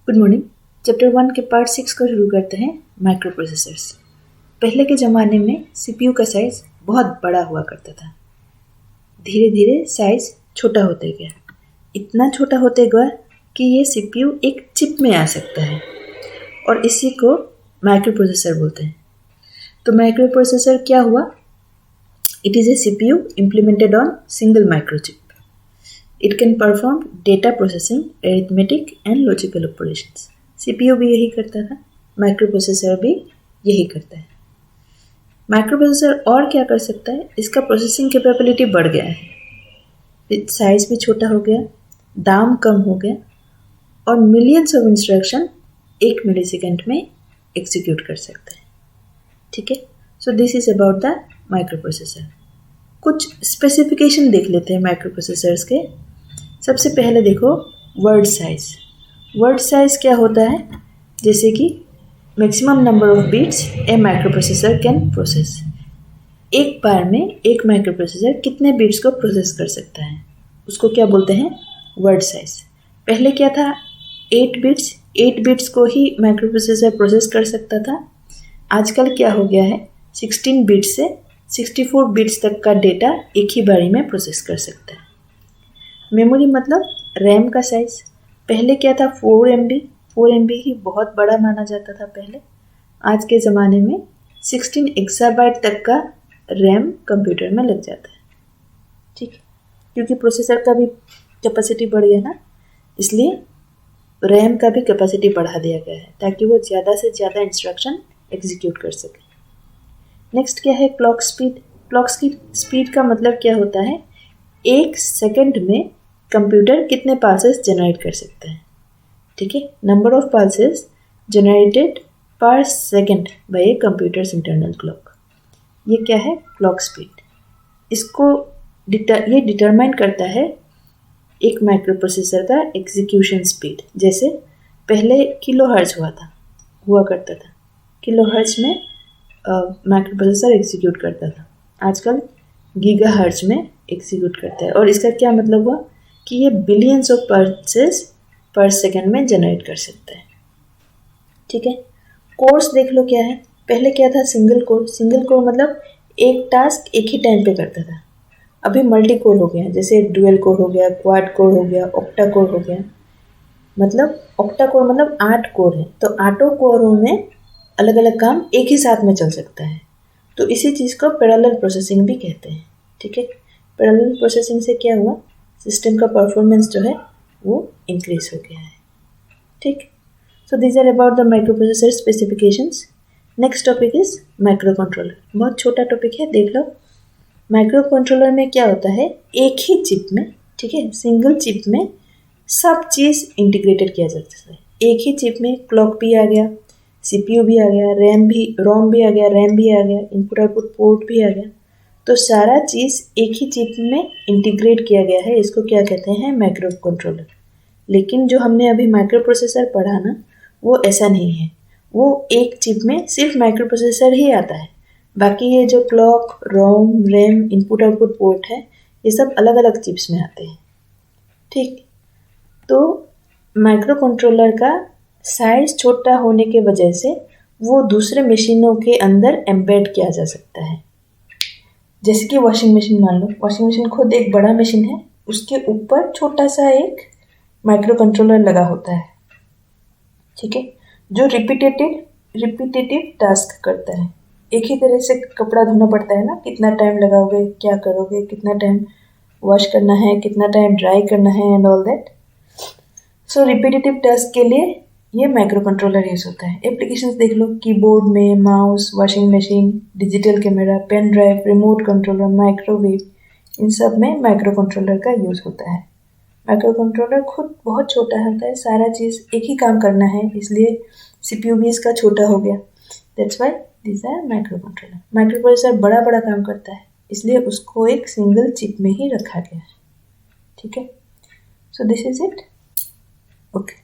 Good morning. Chapter 1 के part 6 को शुरू करते हैं। Micro processors. पहले के ज़माने में सीपीयू का साइज़ बहुत बड़ा हुआ करता था। धीरे धीरे साइज़ छोटा होते गया, इतना छोटा होते गया कि ये सीपीयू एक चिप में आ सकता है और इसी को माइक्रो प्रोसेसर बोलते हैं। तो माइक्रो प्रोसेसर क्या हुआ? It is a CPU implemented on single microchip. It can perform data processing, arithmetic and logical operations. CPU भी यही करता था, माइक्रो प्रोसेसर भी यही करता है। माइक्रो प्रोसेसर और क्या कर सकता है? इसका प्रोसेसिंग कैपेबिलिटी बढ़ गया है, साइज भी छोटा हो गया, दाम कम हो गया और मिलियंस ऑफ इंस्ट्रक्शन 1 मिलीसेकंड में एग्जीक्यूट कर सकता है। ठीक है, so this is about the micro processor. कुछ स्पेसिफिकेशन देख लेते हैं माइक्रो प्रोसेसर्स के। सबसे पहले देखो वर्ड साइज। वर्ड साइज क्या होता है? जैसे कि maximum number of bits A micro processor can process. एक बार में एक माइक्रो प्रोसेसर कितने बिट्स को प्रोसेस कर सकता है, उसको क्या बोलते हैं? Word size. पहले क्या था? 8 बिट्स को ही माइक्रो प्रोसेसर प्रोसेस कर सकता था। आजकल क्या हो गया है? 16 बिट्स से 64 बिट्स तक का डेटा एक ही बारी में प्रोसेस कर सकता है। मेमोरी मतलब रैम का साइज़। पहले क्या था? 4 MB ही बहुत बड़ा माना जाता था पहले। आज के ज़माने में 16 एक्साबाइट तक का रैम कंप्यूटर में लग जाता है। ठीक है, क्योंकि प्रोसेसर का भी कैपेसिटी बढ़ गया ना, इसलिए रैम का भी कैपेसिटी बढ़ा दिया गया है ताकि वो ज़्यादा से ज़्यादा इंस्ट्रक्शन एग्जीक्यूट कर सके। नेक्स्ट क्या है? Clock speed. क्लॉक स्पीड का मतलब क्या होता है? 1 सेकंड में कंप्यूटर कितने पल्सेस जनरेट कर सकता है। ठीक है, नंबर ऑफ पल्सेस जनरेटेड पर second by A computers internal clock. ये क्या है? Clock speed. इसको ये डिटरमाइन करता है एक माइक्रो प्रोसेसर का एग्जीक्यूशन स्पीड। जैसे पहले किलोहर्ट्ज़ हुआ करता था। किलोहर्ट्ज़ में माइक्रो प्रोसेसर एग्जीक्यूट करता था। आजकल गीगाहर्ट्ज़ में एग्जीक्यूट करता है। और इसका क्या मतलब हुआ कि ये बिलियंस ऑफ पल्सेस पर सेकंड में जनरेट कर सकता है। ठीक है, कोर्स देख लो क्या है। पहले क्या था? सिंगल कोर मतलब एक टास्क एक ही टाइम पे करता था। अभी मल्टी कोर हो गया, जैसे डुअल कोर हो गया, क्वाड कोर हो गया, ऑक्टा कोर हो गया। मतलब ऑक्टा कोर मतलब 8 कोर है, तो 8 कोरों में अलग अलग काम एक ही साथ में चल सकता है। तो इसी चीज़ को पैरेलल प्रोसेसिंग भी कहते हैं। ठीक है, पैरेलल प्रोसेसिंग से क्या हुआ? सिस्टम का परफॉर्मेंस जो है वो इंक्रीज हो गया है। ठीक, so these are about the micro processor specifications. Next topic is micro controller. बहुत छोटा टॉपिक है, देख लो। माइक्रो कंट्रोलर में क्या होता है? एक ही चिप में, ठीक है, सिंगल चिप में सब चीज़ इंटीग्रेटेड किया जाता है। एक ही चिप में क्लॉक भी आ गया, सीपीयू भी आ गया, रोम भी आ गया, रैम भी आ गया, इनपुट आउटपुट पोर्ट भी आ गया। तो सारा चीज़ एक ही चिप में इंटीग्रेट किया गया है। इसको क्या कहते हैं? Micro controller. लेकिन जो हमने अभी माइक्रो प्रोसेसर पढ़ा ना, वो ऐसा नहीं है। वो एक चिप में सिर्फ माइक्रो प्रोसेसर ही आता है। बाकी ये जो क्लॉक, रोम, रैम, इनपुट आउटपुट पोर्ट है, ये सब अलग अलग चिप्स में आते हैं। ठीक, तो माइक्रो कंट्रोलर का साइज छोटा होने के वजह से वो दूसरे मशीनों के अंदर एम्बेड किया जा सकता है। जैसे कि वॉशिंग मशीन मान लो। वॉशिंग मशीन खुद एक बड़ा मशीन है, उसके ऊपर छोटा सा एक माइक्रो कंट्रोलर लगा होता है। ठीक है, जो रिपीटेटिव टास्क करता है। एक ही तरह से कपड़ा धोना पड़ता है ना, कितना टाइम लगाओगे, क्या करोगे, कितना टाइम वॉश करना है, कितना टाइम ड्राई करना है and all that. So repetitive task के लिए ये माइक्रो कंट्रोलर यूज़ होता है। एप्लीकेशंस देख लो, कीबोर्ड में mouse, washing machine, digital camera, pen drive, remote controller, microwave, इन सब में माइक्रो कंट्रोलर का यूज़ होता है। माइक्रो कंट्रोलर खुद बहुत छोटा होता है, सारा चीज़ एक ही काम करना है, इसलिए सीपीयू भी इसका छोटा हो गया। That's why this are micro controller. Micro processor बड़ा बड़ा काम करता है, इसलिए उसको एक सिंगल चिप में ही रखा गया है। ठीक है, so this is it. Okay.